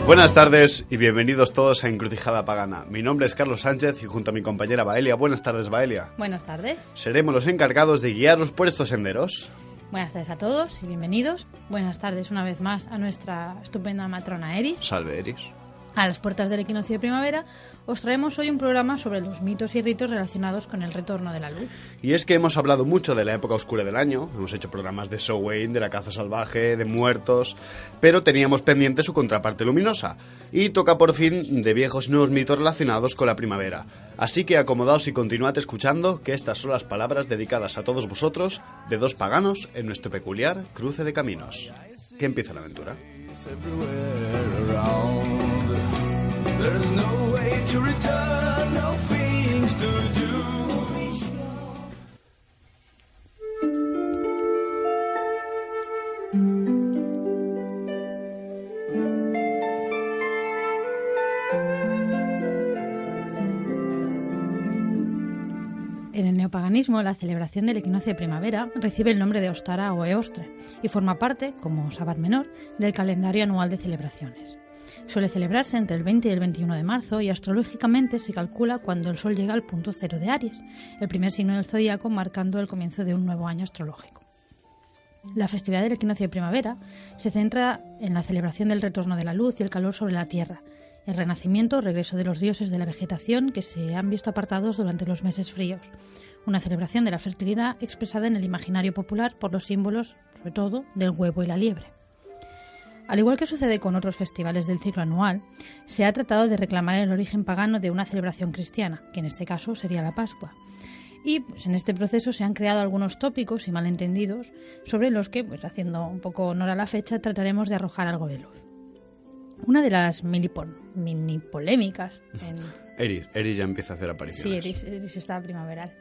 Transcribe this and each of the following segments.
Buenas tardes y bienvenidos todos a Encrucijada Pagana. Mi nombre es Carlos Sánchez y junto a mi compañera Baelia. Buenas tardes, Baelia. Buenas tardes. Seremos los encargados de guiaros por estos senderos. Buenas tardes a todos y bienvenidos. Buenas tardes una vez más a nuestra estupenda matrona Eris. Salve, Eris. A las puertas del equinoccio de primavera os traemos hoy un programa sobre los mitos y ritos relacionados con el retorno de la luz. Y es que hemos hablado mucho de la época oscura del año, hemos hecho programas de Samhain, de la caza salvaje, de muertos, pero teníamos pendiente su contraparte luminosa. Y toca por fin de viejos y nuevos mitos relacionados con la primavera. Así que acomodaos y continuad escuchando, que estas son las palabras dedicadas a todos vosotros de dos paganos en nuestro peculiar cruce de caminos. Que empieza la aventura. There's no way to return, no things to do. En el neopaganismo, la celebración del equinoccio de primavera recibe el nombre de Ostara o Eostre y forma parte, como Sabbat menor, del calendario anual de celebraciones. Suele celebrarse entre el 20 y el 21 de marzo y astrológicamente se calcula cuando el Sol llega al punto cero de Aries, el primer signo del zodíaco, marcando el comienzo de un nuevo año astrológico. La festividad del equinoccio de primavera se centra en la celebración del retorno de la luz y el calor sobre la tierra, el renacimiento o regreso de los dioses de la vegetación que se han visto apartados durante los meses fríos, una celebración de la fertilidad expresada en el imaginario popular por los símbolos, sobre todo, del huevo y la liebre. Al igual que sucede con otros festivales del ciclo anual, se ha tratado de reclamar el origen pagano de una celebración cristiana, que en este caso sería la Pascua. Y en este proceso se han creado algunos tópicos y malentendidos sobre los que, haciendo un poco honor a la fecha, trataremos de arrojar algo de luz. Una de las mini polémicas... Eris ya empieza a hacer apariciones. Sí, Eris está primaveral.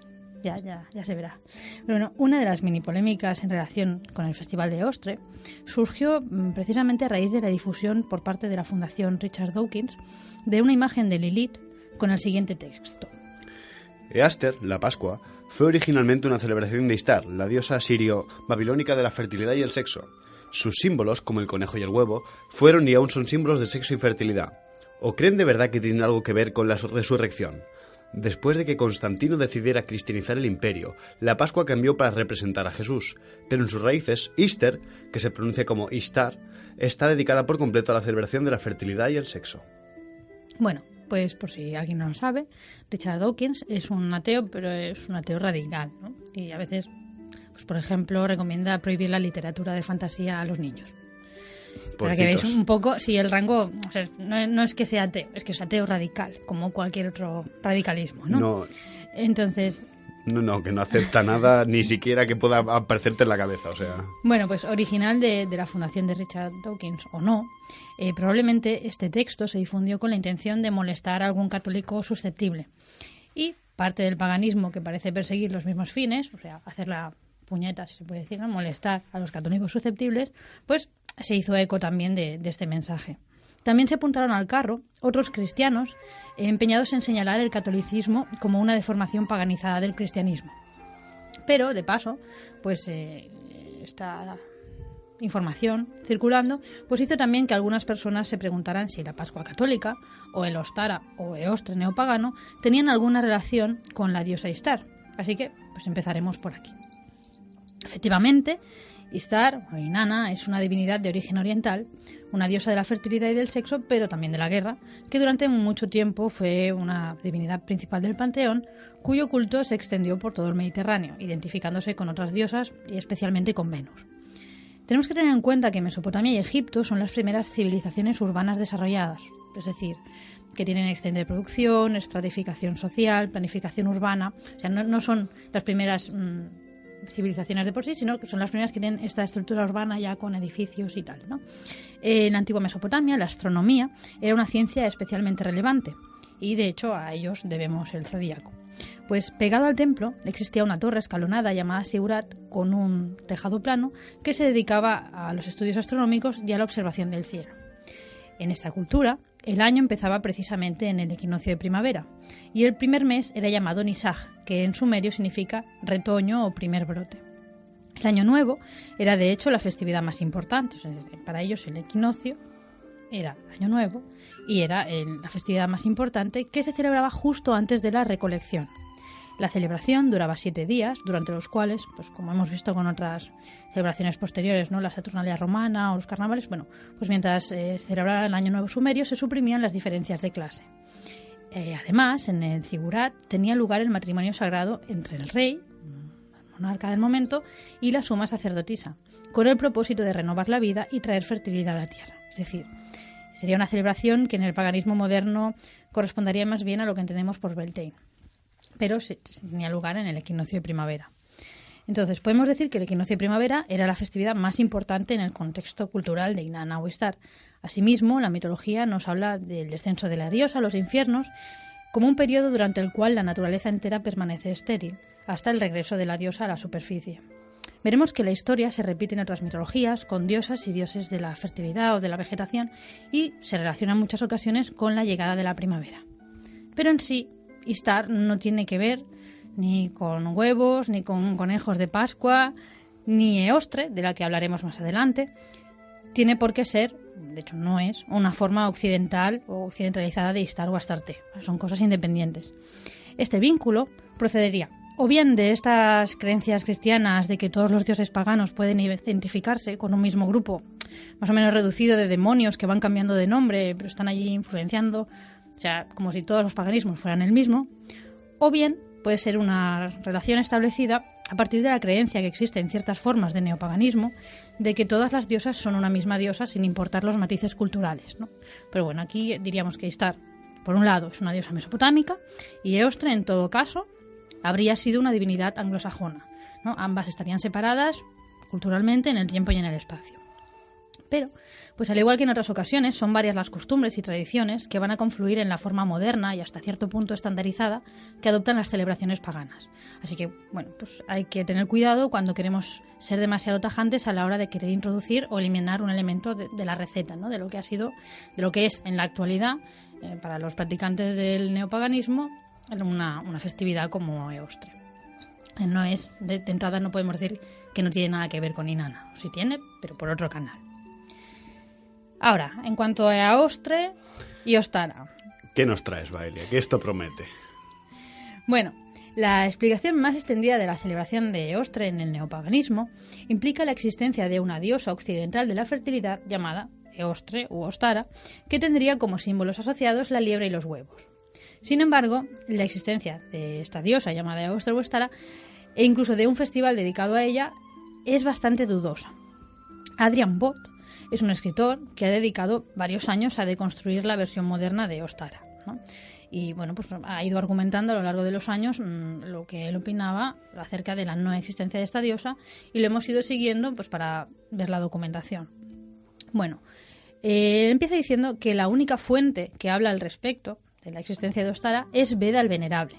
Ya se verá. Pero bueno, una de las mini polémicas en relación con el Festival de Eostre surgió precisamente a raíz de la difusión por parte de la Fundación Richard Dawkins de una imagen de Lilith con el siguiente texto. Easter, la Pascua, fue originalmente una celebración de Istar, la diosa sirio-babilónica de la fertilidad y el sexo. Sus símbolos, como el conejo y el huevo, fueron y aún son símbolos de sexo y fertilidad. ¿O creen de verdad que tienen algo que ver con la resurrección? Después de que Constantino decidiera cristianizar el imperio, la Pascua cambió para representar a Jesús, pero en sus raíces, Easter, que se pronuncia como Istar, está dedicada por completo a la celebración de la fertilidad y el sexo. Bueno, pues por si alguien no lo sabe, Richard Dawkins es un ateo, pero es un ateo radical, ¿no? Y a veces, pues por ejemplo, recomienda prohibir la literatura de fantasía a los niños. Para que veáis un poco, si el rango, o sea, no es que sea ateo, es que es ateo radical, como cualquier otro radicalismo, ¿no? Entonces... No, que no acepta nada, ni siquiera que pueda aparecerte en la cabeza, o sea... Bueno, pues original de la fundación de Richard Dawkins, o no, probablemente este texto se difundió con la intención de molestar a algún católico susceptible. Y parte del paganismo que parece perseguir los mismos fines, o sea, hacer la puñeta, si se puede decir, ¿no? Molestar a los católicos susceptibles, pues se hizo eco también de este mensaje. También se apuntaron al carro otros cristianos empeñados en señalar el catolicismo como una deformación paganizada del cristianismo. Pero, de paso, pues esta información circulando pues hizo también que algunas personas se preguntaran si la Pascua católica o el Ostara o Eostre neopagano tenían alguna relación con la diosa Istar. Así que pues empezaremos por aquí. Efectivamente, Istar, o Inanna, es una divinidad de origen oriental, una diosa de la fertilidad y del sexo, pero también de la guerra, que durante mucho tiempo fue una divinidad principal del panteón, cuyo culto se extendió por todo el Mediterráneo, identificándose con otras diosas y especialmente con Venus. Tenemos que tener en cuenta que Mesopotamia y Egipto son las primeras civilizaciones urbanas desarrolladas, es decir, que tienen excelente de producción, estratificación social, planificación urbana, o sea, no son las primeras civilizaciones de por sí, sino que son las primeras que tienen esta estructura urbana ya con edificios y tal, ¿no? En la antigua Mesopotamia, la astronomía era una ciencia especialmente relevante y, de hecho, a ellos debemos el zodíaco. Pues pegado al templo existía una torre escalonada llamada Sigurat con un tejado plano que se dedicaba a los estudios astronómicos y a la observación del cielo. En esta cultura, el año empezaba precisamente en el equinoccio de primavera y el primer mes era llamado Nisaj, que en sumerio significa retoño o primer brote. El año nuevo era de hecho la festividad más importante, para ellos el equinoccio era Año Nuevo y era la festividad más importante, que se celebraba justo antes de la recolección. La celebración duraba 7 días, durante los cuales, pues como hemos visto con otras celebraciones posteriores, ¿no?, la Saturnalia romana o los carnavales, bueno, pues mientras se celebraba el Año Nuevo sumerio se suprimían las diferencias de clase. Además, en el Zigurat tenía lugar el matrimonio sagrado entre el rey, el monarca del momento, y la suma sacerdotisa, con el propósito de renovar la vida y traer fertilidad a la tierra. Es decir, sería una celebración que en el paganismo moderno correspondería más bien a lo que entendemos por Beltane, pero se tenía lugar en el equinoccio de primavera. Entonces, podemos decir que el equinoccio de primavera era la festividad más importante en el contexto cultural de Inanna o Ishtar. Asimismo, la mitología nos habla del descenso de la diosa a los infiernos como un periodo durante el cual la naturaleza entera permanece estéril, hasta el regreso de la diosa a la superficie. Veremos que la historia se repite en otras mitologías, con diosas y dioses de la fertilidad o de la vegetación, y se relaciona en muchas ocasiones con la llegada de la primavera. Pero en sí, Ishtar no tiene que ver ni con huevos, ni con conejos de Pascua, ni Eostre, de la que hablaremos más adelante. Tiene por qué ser, de hecho no es, una forma occidental o occidentalizada de Ishtar o Astarte. Son cosas independientes. Este vínculo procedería o bien de estas creencias cristianas de que todos los dioses paganos pueden identificarse con un mismo grupo, más o menos reducido, de demonios que van cambiando de nombre, pero están allí influenciando, o sea, como si todos los paganismos fueran el mismo, o bien puede ser una relación establecida a partir de la creencia que existe en ciertas formas de neopaganismo de que todas las diosas son una misma diosa sin importar los matices culturales, ¿no? Pero bueno, aquí diríamos que Ishtar, por un lado, es una diosa mesopotámica y Eostre, en todo caso, habría sido una divinidad anglosajona, ¿no? Ambas estarían separadas culturalmente en el tiempo y en el espacio. Pero, pues al igual que en otras ocasiones, son varias las costumbres y tradiciones que van a confluir en la forma moderna y hasta cierto punto estandarizada que adoptan las celebraciones paganas. Así que, bueno, pues hay que tener cuidado cuando queremos ser demasiado tajantes a la hora de querer introducir o eliminar un elemento de la receta, ¿no?, de lo que ha sido, de lo que es en la actualidad, para los practicantes del neopaganismo, una festividad como Eostre. No es, de entrada no podemos decir que no tiene nada que ver con Inanna. Sí tiene, pero por otro canal. Ahora, en cuanto a Eostre y Ostara. ¿Qué nos traes, Baelia? ¿Qué esto promete? Bueno, la explicación más extendida de la celebración de Eostre en el neopaganismo implica la existencia de una diosa occidental de la fertilidad llamada Eostre u Ostara, que tendría como símbolos asociados la liebre y los huevos. Sin embargo, la existencia de esta diosa llamada Eostre u Ostara, e incluso de un festival dedicado a ella, es bastante dudosa. Adrian Bot es un escritor que ha dedicado varios años a deconstruir la versión moderna de Ostara, ¿no? Y bueno, pues ha ido argumentando a lo largo de los años lo que él opinaba acerca de la no existencia de esta diosa, y lo hemos ido siguiendo pues para ver la documentación. Bueno, empieza diciendo que la única fuente que habla al respecto de la existencia de Ostara es Beda el Venerable,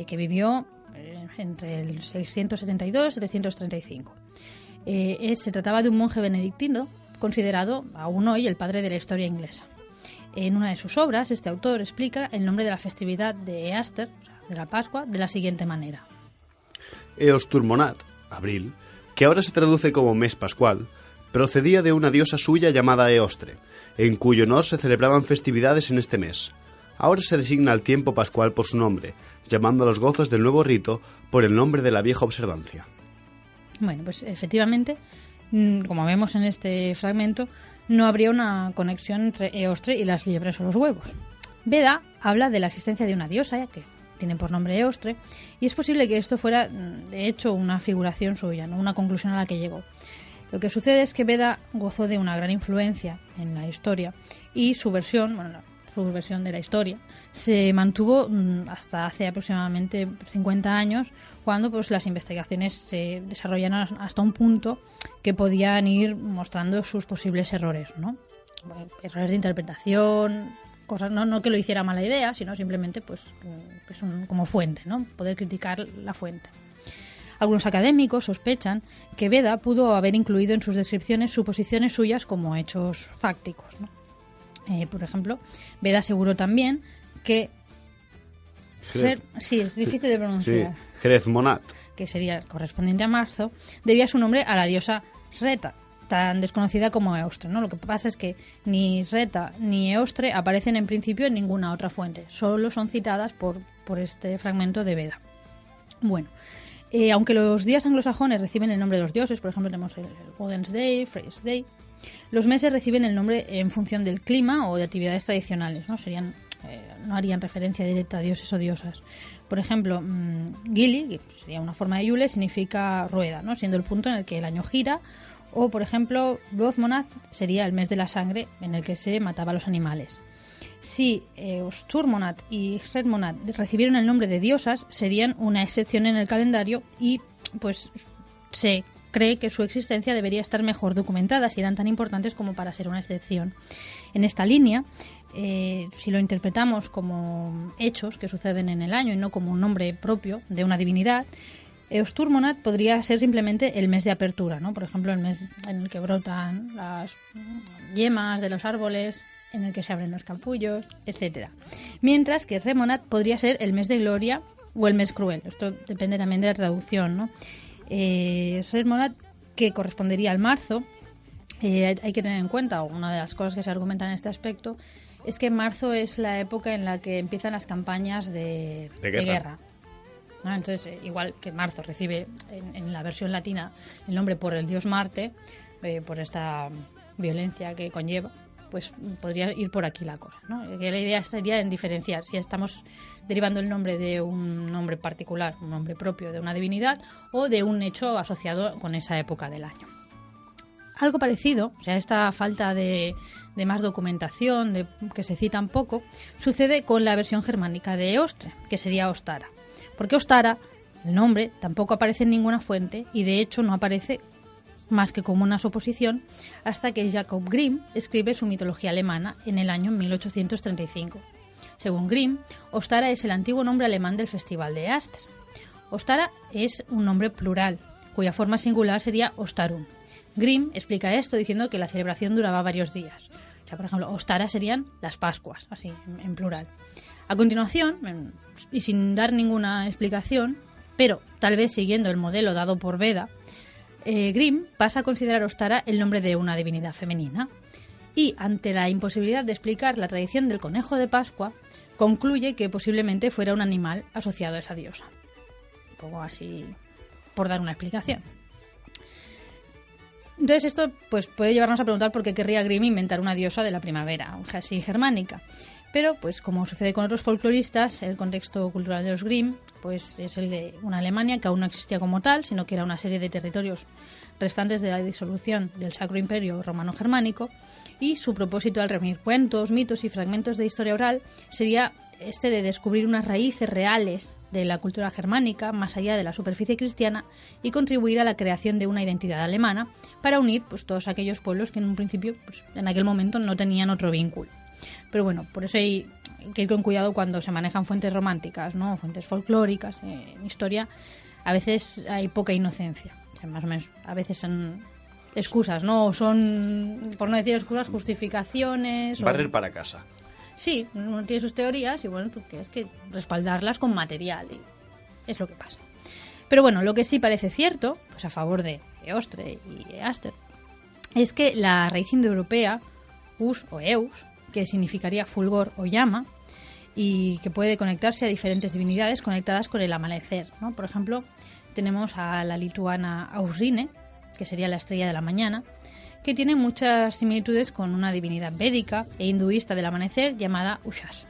que vivió entre el 672 y 735. Se trataba de un monje benedictino considerado aún hoy el padre de la historia inglesa. En una de sus obras, este autor explica el nombre de la festividad de Easter, de la Pascua, de la siguiente manera. Eosturmonat, abril, que ahora se traduce como mes pascual, procedía de una diosa suya llamada Eostre, en cuyo honor se celebraban festividades en este mes. Ahora se designa el tiempo pascual por su nombre, llamando a los gozos del nuevo rito por el nombre de la vieja observancia. Bueno, pues efectivamente, como vemos en este fragmento, no habría una conexión entre Eostre y las liebres o los huevos. Beda habla de la existencia de una diosa, que tiene por nombre Eostre, y es posible que esto fuera, de hecho, una figuración suya, ¿no?, una conclusión a la que llegó. Lo que sucede es que Beda gozó de una gran influencia en la historia y su versión, su versión de la historia, se mantuvo hasta hace aproximadamente 50 años, cuando pues las investigaciones se desarrollaron hasta un punto que podían ir mostrando sus posibles errores, ¿no? Errores de interpretación, cosas, no que lo hiciera mala idea, sino simplemente pues como fuente, ¿no?, poder criticar la fuente. Algunos académicos sospechan que Beda pudo haber incluido en sus descripciones suposiciones suyas como hechos fácticos, ¿no? Por ejemplo, Beda aseguró también que sí, es difícil de pronunciar. Jerezmonat, que sería el correspondiente a marzo, debía su nombre a la diosa Reta, tan desconocida como Eostre, ¿no? Lo que pasa es que ni Reta ni Eostre aparecen en principio en ninguna otra fuente, solo son citadas por este fragmento de Veda. Bueno, aunque los días anglosajones reciben el nombre de los dioses, por ejemplo tenemos el Odin's Day, Frey's Day, los meses reciben el nombre en función del clima o de actividades tradicionales, ¿no? No harían referencia directa a dioses o diosas. Por ejemplo, Gili, que sería una forma de Yule, significa rueda, ¿no? Siendo el punto en el que el año gira. O, por ejemplo, Bloodmonat sería el mes de la sangre en el que se mataba a los animales. Si Osturmonat y Hredmonat recibieron el nombre de diosas, serían una excepción en el calendario y pues se cree que su existencia debería estar mejor documentada si eran tan importantes como para ser una excepción. En esta línea, si lo interpretamos como hechos que suceden en el año y no como un nombre propio de una divinidad, Osturmonat podría ser simplemente el mes de apertura, ¿no? Por ejemplo, el mes en el que brotan las yemas de los árboles, en el que se abren los capullos, etcétera. Mientras que Remonat podría ser el mes de gloria o el mes cruel. Esto depende también de la traducción, ¿no? Remonat, que correspondería al marzo, hay que tener en cuenta, una de las cosas que se argumentan en este aspecto, es que marzo es la época en la que empiezan las campañas de guerra. ¿No? Entonces, igual que marzo recibe en la versión latina el nombre por el dios Marte, por esta violencia que conlleva, pues podría ir por aquí la cosa, ¿no? Que la idea sería en diferenciar si estamos derivando el nombre de un nombre particular, un nombre propio de una divinidad, o de un hecho asociado con esa época del año. Algo parecido, o sea, esta falta de más documentación, que se citan poco, sucede con la versión germánica de Eostre, que sería Ostara. Porque Ostara, el nombre, tampoco aparece en ninguna fuente y de hecho no aparece más que como una suposición hasta que Jacob Grimm escribe su mitología alemana en el año 1835. Según Grimm, Ostara es el antiguo nombre alemán del festival de Easter. Ostara es un nombre plural, cuya forma singular sería Ostarum. Grimm explica esto diciendo que la celebración duraba varios días. O sea, por ejemplo, Ostara serían las Pascuas, así, en plural. A continuación, y sin dar ninguna explicación, pero tal vez siguiendo el modelo dado por Veda, Grimm pasa a considerar Ostara el nombre de una divinidad femenina y, ante la imposibilidad de explicar la tradición del conejo de Pascua, concluye que posiblemente fuera un animal asociado a esa diosa. Un poco así, por dar una explicación. Entonces esto pues puede llevarnos a preguntar por qué querría Grimm inventar una diosa de la primavera, así germánica. Pero, pues como sucede con otros folcloristas, el contexto cultural de los Grimm pues es el de una Alemania que aún no existía como tal, sino que era una serie de territorios restantes de la disolución del Sacro Imperio Romano-Germánico, y su propósito al reunir cuentos, mitos y fragmentos de historia oral sería este de descubrir unas raíces reales de la cultura germánica más allá de la superficie cristiana y contribuir a la creación de una identidad alemana para unir pues todos aquellos pueblos que en un principio, pues, en aquel momento no tenían otro vínculo. Pero bueno, por eso hay que ir con cuidado cuando se manejan fuentes románticas, ¿no? Fuentes folclóricas, en historia, a veces hay poca inocencia. O sea, más o menos, a veces son excusas, ¿no? O son, por no decir excusas, justificaciones. Barrer para casa. Sí, uno tiene sus teorías y bueno, tú tienes que respaldarlas con material y es lo que pasa. Pero bueno, lo que sí parece cierto, pues a favor de Eostre y Easter, es que la raíz indoeuropea, us o eus, que significaría fulgor o llama, y que puede conectarse a diferentes divinidades conectadas con el amanecer, ¿no? Por ejemplo, tenemos a la lituana Ausrine, que sería la estrella de la mañana, que tiene muchas similitudes con una divinidad védica e hinduista del amanecer llamada Ushas.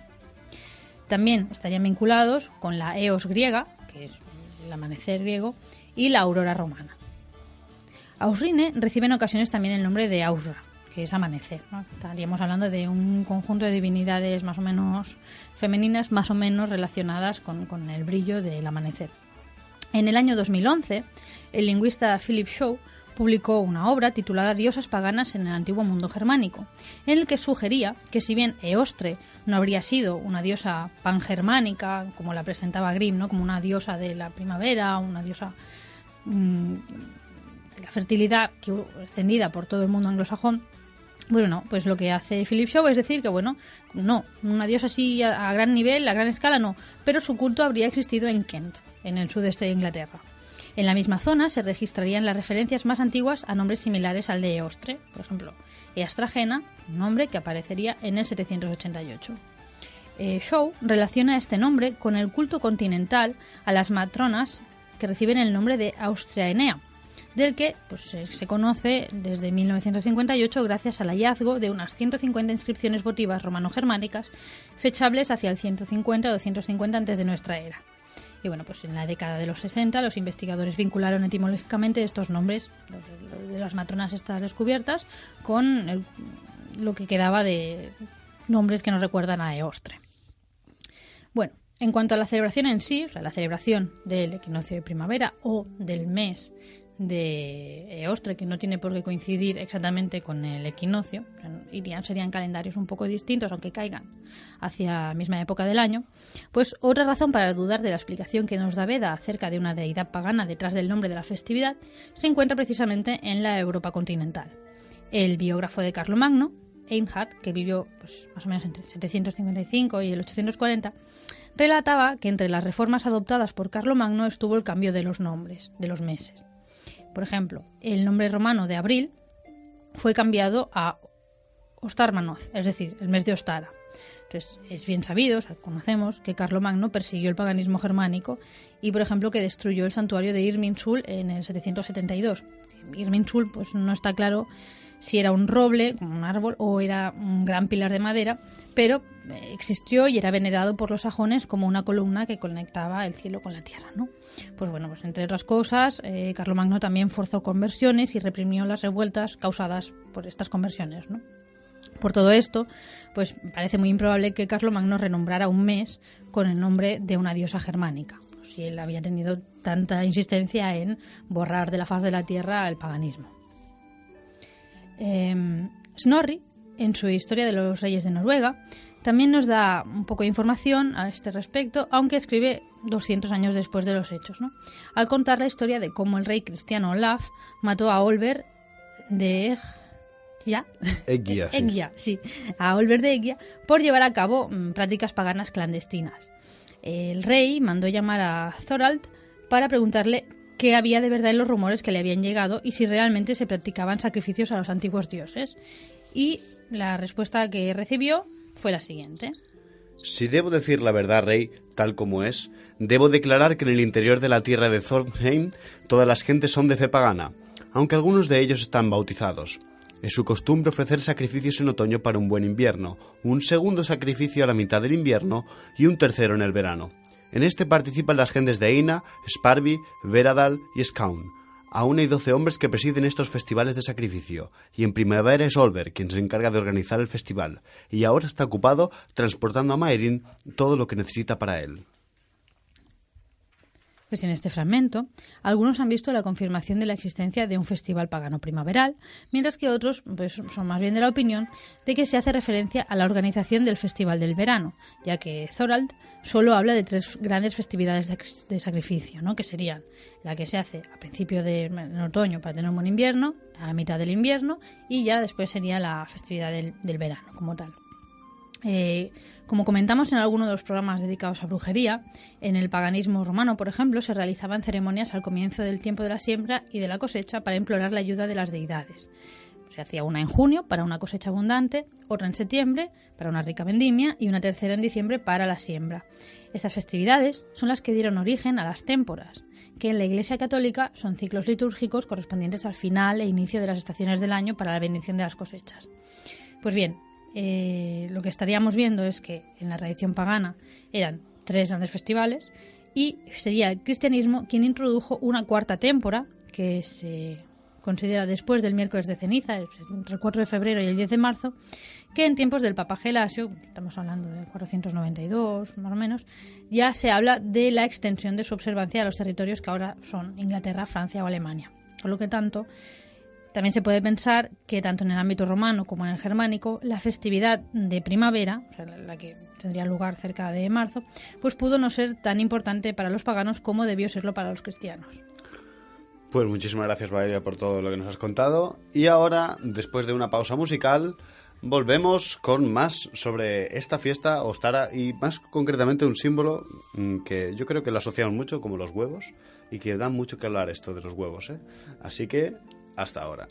También estarían vinculados con la Eos griega, que es el amanecer griego, y la aurora romana. Ausrine recibe en ocasiones también el nombre de Ausra, que es amanecer, ¿no? Estaríamos hablando de un conjunto de divinidades más o menos femeninas, más o menos relacionadas con el brillo del amanecer. En el año 2011, el lingüista Philip Shaw publicó una obra titulada Diosas paganas en el antiguo mundo germánico, en el que sugería que si bien Eostre no habría sido una diosa pangermánica, como la presentaba Grimm, ¿no? Como una diosa de la primavera, una diosa de la fertilidad extendida por todo el mundo anglosajón, bueno, no, pues lo que hace Philip Shaw es decir que, bueno, no, una diosa así a gran nivel, a gran escala, no, pero su culto habría existido en Kent, en el sudeste de Inglaterra. En la misma zona se registrarían las referencias más antiguas a nombres similares al de Eostre, por ejemplo, Eastragena, un nombre que aparecería en el 788. Shaw relaciona este nombre con el culto continental a las matronas que reciben el nombre de Austriaenea, del que se conoce desde 1958 gracias al hallazgo de unas 150 inscripciones votivas romano-germánicas fechables hacia el 150 o 250 antes de nuestra era. Y bueno, pues en la década de los 60 los investigadores vincularon etimológicamente estos nombres de las matronas estas descubiertas con lo que quedaba de nombres que nos recuerdan a Eostre. Bueno, en cuanto a la celebración en sí, o sea, la celebración del equinoccio de primavera o del mes de Eostre, que no tiene por qué coincidir exactamente con el equinoccio, serían calendarios un poco distintos, aunque caigan hacia la misma época del año, pues otra razón para dudar de la explicación que nos da Beda acerca de una deidad pagana detrás del nombre de la festividad se encuentra precisamente en la Europa continental. El biógrafo de Carlomagno, Einhard, que vivió más o menos entre 755 y el 840, relataba que entre las reformas adoptadas por Carlomagno estuvo el cambio de los nombres, de los meses. Por ejemplo, el nombre romano de abril fue cambiado a Ostarmanoth, es decir, el mes de Ostara. Entonces, es bien sabido, conocemos, que Carlomagno persiguió el paganismo germánico y, por ejemplo, que destruyó el santuario de Irminsul en el 772. Irminsul, no está claro si era un roble, como un árbol, o era un gran pilar de madera, pero existió y era venerado por los sajones como una columna que conectaba el cielo con la tierra, ¿no? Pues entre otras cosas, Carlomagno también forzó conversiones y reprimió las revueltas causadas por estas conversiones, ¿no? Por todo esto, parece muy improbable que Carlomagno renombrara un mes con el nombre de una diosa germánica, si él había tenido tanta insistencia en borrar de la faz de la tierra el paganismo. Snorri, en su Historia de los Reyes de Noruega, también nos da un poco de información a este respecto, aunque escribe 200 años después de los hechos, ¿no? Al contar la historia de cómo el rey cristiano Olaf mató a Olver de Eggja, a Olver de Eggja por llevar a cabo prácticas paganas clandestinas. El rey mandó llamar a Thorald para preguntarle qué había de verdad en los rumores que le habían llegado y si realmente se practicaban sacrificios a los antiguos dioses. Y la respuesta que recibió fue la siguiente. Si debo decir la verdad, rey, tal como es, debo declarar que en el interior de la tierra de Thornheim todas las gentes son de fe pagana, aunque algunos de ellos están bautizados. Es su costumbre ofrecer sacrificios en otoño para un buen invierno, un segundo sacrificio a la mitad del invierno y un tercero en el verano. En este participan las gentes de Eina, Sparvi, Veradal y Skaun. Aún hay 12 hombres que presiden estos festivales de sacrificio, y en primavera es Olver quien se encarga de organizar el festival, y ahora está ocupado transportando a Maerin todo lo que necesita para él. Pues en este fragmento, algunos han visto la confirmación de la existencia de un festival pagano primaveral, mientras que otros son más bien de la opinión de que se hace referencia a la organización del festival del verano, ya que Thorald solo habla de 3 grandes festividades de sacrificio, ¿no? Que serían la que se hace a principio en otoño para tener un buen invierno, a la mitad del invierno, y ya después sería la festividad del verano como tal. Como comentamos en alguno de los programas dedicados a brujería, en el paganismo romano, por ejemplo, se realizaban ceremonias al comienzo del tiempo de la siembra y de la cosecha para implorar la ayuda de las deidades. Se hacía una en junio para una cosecha abundante, otra en septiembre para una rica vendimia y una tercera en diciembre para la siembra. Estas festividades son las que dieron origen a las témporas, que en la Iglesia Católica son ciclos litúrgicos correspondientes al final e inicio de las estaciones del año para la bendición de las cosechas. Pues bien, lo que estaríamos viendo es que en la tradición pagana eran 3 grandes festivales y sería el cristianismo quien introdujo una cuarta témpora que se considera después del miércoles de ceniza, entre el 4 de febrero y el 10 de marzo, que en tiempos del Papa Gelasio, estamos hablando de 492 más o menos, ya se habla de la extensión de su observancia a los territorios que ahora son Inglaterra, Francia o Alemania. Por lo que también se puede pensar que tanto en el ámbito romano como en el germánico, la festividad de primavera, o sea, la que tendría lugar cerca de marzo, pues pudo no ser tan importante para los paganos como debió serlo para los cristianos. Pues muchísimas gracias, Valeria, por todo lo que nos has contado. Y ahora, después de una pausa musical, Volvemos con más sobre esta fiesta Ostara y más concretamente un símbolo que yo creo que lo asociamos mucho, como los huevos, y que da mucho que hablar esto de los huevos, ¿eh? Así que, hasta ahora.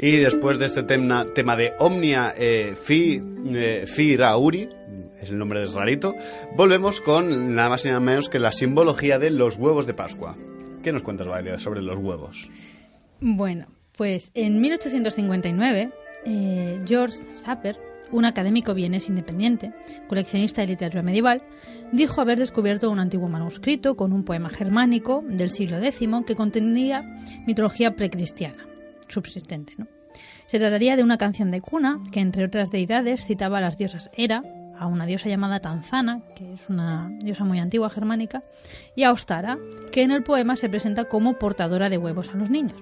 Y después de este tema de Omnia Fi Rauri, es el nombre es rarito, volvemos con nada más y nada menos que la simbología de los huevos de Pascua. ¿Qué nos cuentas, Valeria, sobre los huevos? Bueno, pues en 1859, George Zapper, un académico vienés independiente, coleccionista de literatura medieval, dijo haber descubierto un antiguo manuscrito con un poema germánico del siglo X que contenía mitología precristiana, subsistente, ¿no? Se trataría de una canción de cuna que, entre otras deidades, citaba a las diosas Hera, a una diosa llamada Tanzana, que es una diosa muy antigua germánica, y a Ostara, que en el poema se presenta como portadora de huevos a los niños.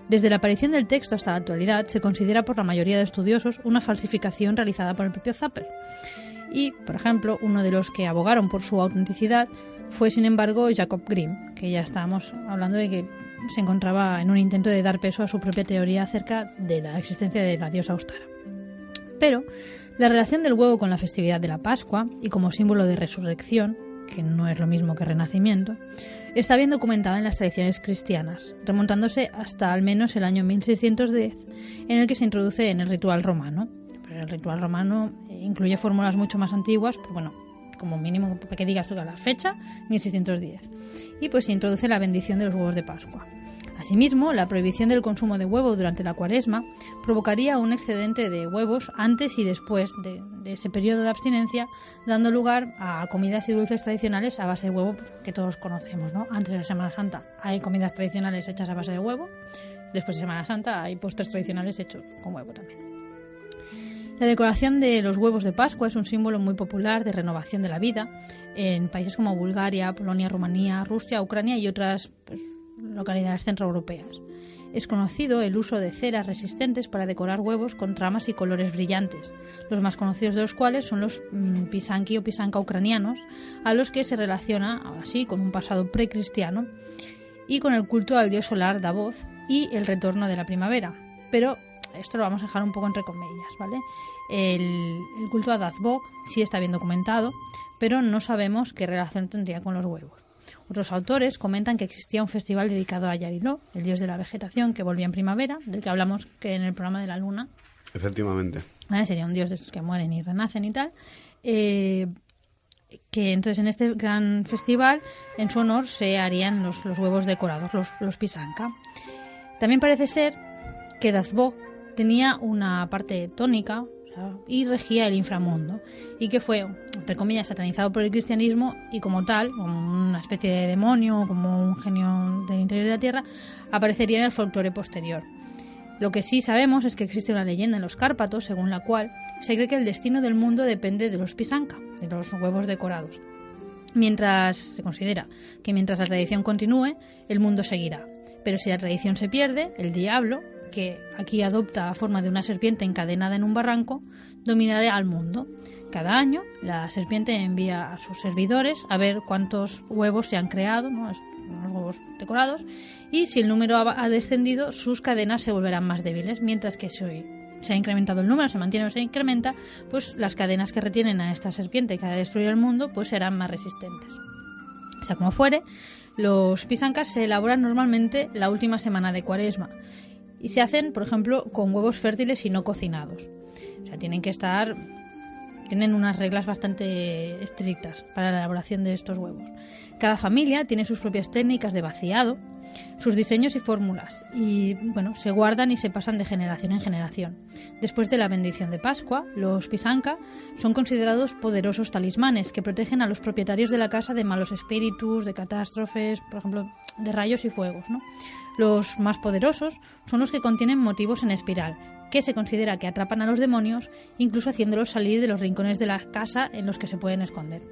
Desde la aparición del texto hasta la actualidad se considera por la mayoría de estudiosos una falsificación realizada por el propio Zapper. Y, por ejemplo, uno de los que abogaron por su autenticidad fue, sin embargo, Jacob Grimm, que ya estábamos hablando de que se encontraba en un intento de dar peso a su propia teoría acerca de la existencia de la diosa Ostara. Pero la relación del huevo con la festividad de la Pascua y como símbolo de resurrección, que no es lo mismo que renacimiento, está bien documentada en las tradiciones cristianas, remontándose hasta al menos el año 1610, en el que se introduce en el ritual romano. Pero el ritual romano incluye fórmulas mucho más antiguas, pero bueno, como mínimo que digas tú la fecha, 1610. Y pues se introduce la bendición de los huevos de Pascua. Asimismo, la prohibición del consumo de huevo durante la Cuaresma provocaría un excedente de huevos antes y después de ese periodo de abstinencia, dando lugar a comidas y dulces tradicionales a base de huevo que todos conocemos, ¿no? Antes de la Semana Santa hay comidas tradicionales hechas a base de huevo, después de Semana Santa hay postres tradicionales hechos con huevo también. La decoración de los huevos de Pascua es un símbolo muy popular de renovación de la vida en países como Bulgaria, Polonia, Rumanía, Rusia, Ucrania y otras localidades centroeuropeas. Es conocido el uso de ceras resistentes para decorar huevos con tramas y colores brillantes, los más conocidos de los cuales son los pisanki o pisanka ucranianos, a los que se relaciona así con un pasado precristiano y con el culto al dios solar Davoth y el retorno de la primavera. Pero esto lo vamos a dejar un poco entre comillas, ¿vale? El culto a Davoth sí está bien documentado, pero no sabemos qué relación tendría con los huevos. Otros autores comentan que existía un festival dedicado a Yarilo, el dios de la vegetación que volvía en primavera, del que hablamos que en el programa de la luna. Efectivamente. Sería un dios de esos que mueren y renacen y tal. Que entonces en este gran festival, en su honor, se harían los huevos decorados, los pisanka. También parece ser que Davoth tenía una parte tónica y regía el inframundo, y que fue, entre comillas, satanizado por el cristianismo y como tal, como una especie de demonio, como un genio del interior de la tierra, aparecería en el folclore posterior. Lo que sí sabemos es que existe una leyenda en los Cárpatos según la cual se cree que el destino del mundo depende de los pisanka, de los huevos decorados. Mientras se considera que mientras la tradición continúe, el mundo seguirá. Pero si la tradición se pierde, el diablo, que aquí adopta la forma de una serpiente encadenada en un barranco, dominará al mundo. Cada año, la serpiente envía a sus servidores a ver cuántos huevos se han creado, ¿no? Los huevos decorados, y si el número ha descendido, sus cadenas se volverán más débiles, mientras que si se ha incrementado el número, se mantiene o se incrementa, pues las cadenas que retienen a esta serpiente que ha destruido el mundo, pues serán más resistentes. Sea como fuere, los pisankas se elaboran normalmente la última semana de Cuaresma, y se hacen, por ejemplo, con huevos fértiles y no cocinados. O sea, tienen unas reglas bastante estrictas para la elaboración de estos huevos. Cada familia tiene sus propias técnicas de vaciado, sus diseños y fórmulas, y bueno, se guardan y se pasan de generación en generación. Después de la bendición de Pascua, los pisanka son considerados poderosos talismanes que protegen a los propietarios de la casa de malos espíritus, de catástrofes, por ejemplo, de rayos y fuegos, ¿no? Los más poderosos son los que contienen motivos en espiral, que se considera que atrapan a los demonios, incluso haciéndolos salir de los rincones de la casa en los que se pueden esconder.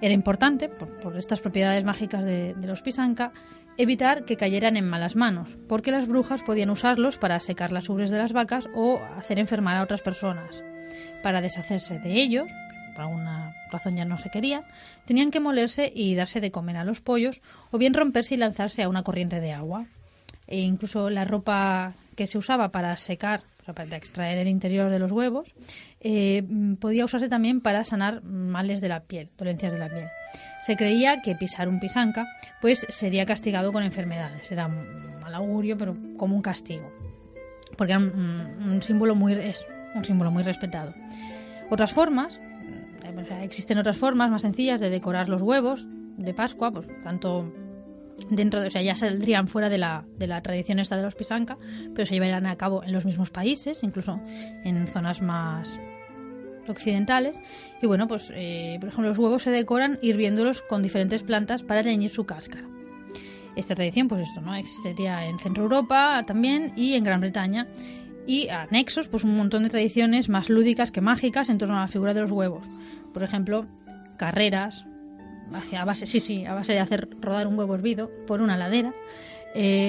Era importante, por estas propiedades mágicas de los pisanka, evitar que cayeran en malas manos, porque las brujas podían usarlos para secar las ubres de las vacas o hacer enfermar a otras personas. Para deshacerse de ellos, por alguna razón ya no se querían, tenían que molerse y darse de comer a los pollos, o bien romperse y lanzarse a una corriente de agua. E incluso la ropa que se usaba para secar, o sea, para extraer el interior de los huevos, podía usarse también para sanar males de la piel, dolencias de la piel. Se creía que pisar un pisanka pues sería castigado con enfermedades. Era un mal augurio, pero como un castigo, porque era un símbolo muy respetado. Otras formas, existen otras formas más sencillas de decorar los huevos de Pascua, pues tanto dentro de, o sea, ya saldrían fuera de la tradición esta de los pisanka, pero se llevarían a cabo en los mismos países, incluso en zonas más occidentales. Y bueno, pues por ejemplo, los huevos se decoran hirviéndolos con diferentes plantas para teñir su cáscara. Esta tradición, pues esto, ¿no? Existiría en Centro Europa también y en Gran Bretaña. Y anexos, pues un montón de tradiciones más lúdicas que mágicas en torno a la figura de los huevos. Por ejemplo, carreras a base de hacer rodar un huevo hervido por una ladera,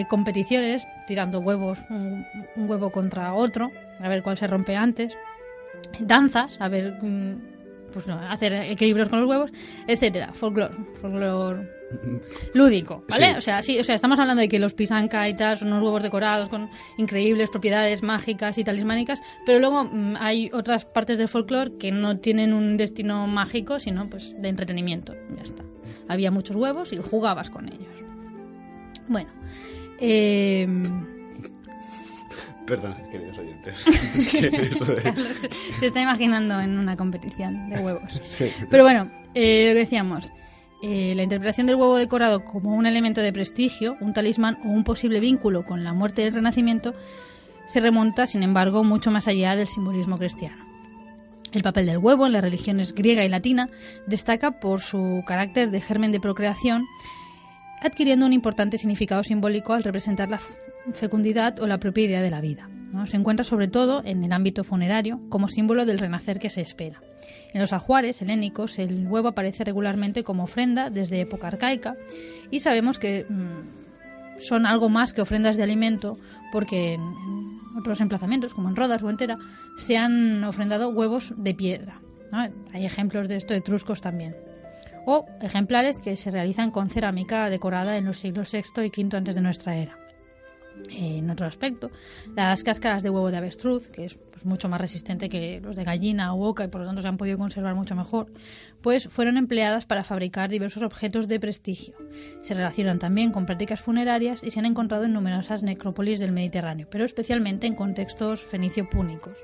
competiciones tirando huevos, un huevo contra otro, a ver cuál se rompe antes, danzas, a ver, pues no, hacer equilibrios con los huevos, etcétera. Folclore lúdico, ¿vale? Sí. O sea, estamos hablando de que los pisanka y tal son unos huevos decorados con increíbles propiedades mágicas y talismánicas, pero luego hay otras partes del folclore que no tienen un destino mágico, sino pues de entretenimiento. Ya está. Había muchos huevos y jugabas con ellos. Bueno, Perdón, queridos oyentes. Es que eso de... Carlos se está imaginando en una competición de huevos. Sí. Pero bueno, lo que decíamos, la interpretación del huevo decorado como un elemento de prestigio, un talismán o un posible vínculo con la muerte y el renacimiento se remonta, sin embargo, mucho más allá del simbolismo cristiano. El papel del huevo en las religiones griega y latina destaca por su carácter de germen de procreación, adquiriendo un importante significado simbólico al representar la fecundidad o la propia idea de la vida, ¿no? Se encuentra sobre todo en el ámbito funerario como símbolo del renacer que se espera. En los ajuares helénicos el huevo aparece regularmente como ofrenda desde época arcaica y sabemos que son algo más que ofrendas de alimento porque en otros emplazamientos como en Rodas o en Tera se han ofrendado huevos de piedra, ¿no? Hay ejemplos de esto etruscos también. O ejemplares que se realizan con cerámica decorada en los siglos VI y V antes de nuestra era. En otro aspecto, las cáscaras de huevo de avestruz, que es pues, mucho más resistente que los de gallina o oca y por lo tanto se han podido conservar mucho mejor, pues fueron empleadas para fabricar diversos objetos de prestigio. Se relacionan también con prácticas funerarias y se han encontrado en numerosas necrópolis del Mediterráneo, pero especialmente en contextos fenicio-púnicos.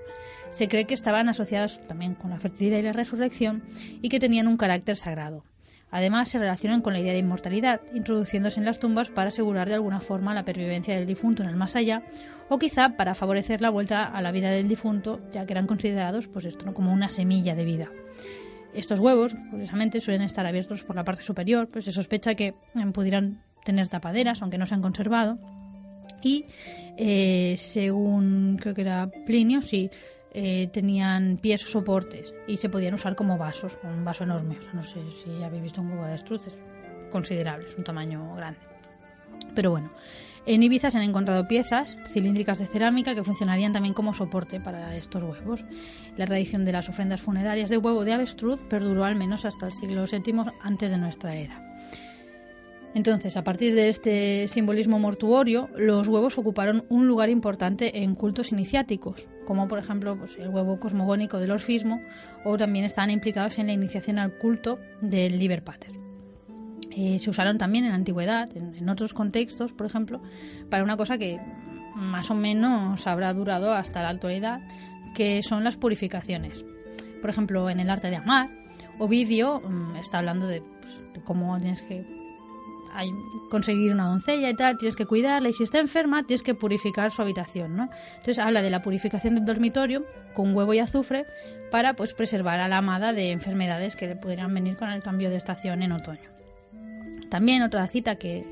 Se cree que estaban asociadas también con la fertilidad y la resurrección y que tenían un carácter sagrado. Además, se relacionan con la idea de inmortalidad, introduciéndose en las tumbas para asegurar de alguna forma la pervivencia del difunto en el más allá, o quizá para favorecer la vuelta a la vida del difunto, ya que eran considerados pues esto, ¿no? como una semilla de vida. Estos huevos, curiosamente, suelen estar abiertos por la parte superior, pues se sospecha que pudieran tener tapaderas, aunque no se han conservado. Y según creo que era Plinio, sí, tenían pies o soportes y se podían usar como vasos, un vaso enorme. O sea, no sé si habéis visto un huevo de avestruz, es considerable, es un tamaño grande. Pero bueno, en Ibiza se han encontrado piezas cilíndricas de cerámica que funcionarían también como soporte para estos huevos. La tradición de las ofrendas funerarias de huevo de avestruz perduró al menos hasta el siglo VII antes de nuestra era. Entonces, a partir de este simbolismo mortuorio, los huevos ocuparon un lugar importante en cultos iniciáticos, como por ejemplo pues, el huevo cosmogónico del orfismo, o también estaban implicados en la iniciación al culto del Liber Pater. Se usaron también en la antigüedad, en otros contextos, por ejemplo, para una cosa que más o menos habrá durado hasta la actualidad, que son las purificaciones. Por ejemplo, en el arte de amar, Ovidio está hablando de cómo tienes que conseguir una doncella y tal, tienes que cuidarla y si está enferma tienes que purificar su habitación, ¿no? Entonces habla de la purificación del dormitorio con huevo y azufre para pues preservar a la amada de enfermedades que le pudieran venir con el cambio de estación en otoño. También otra cita que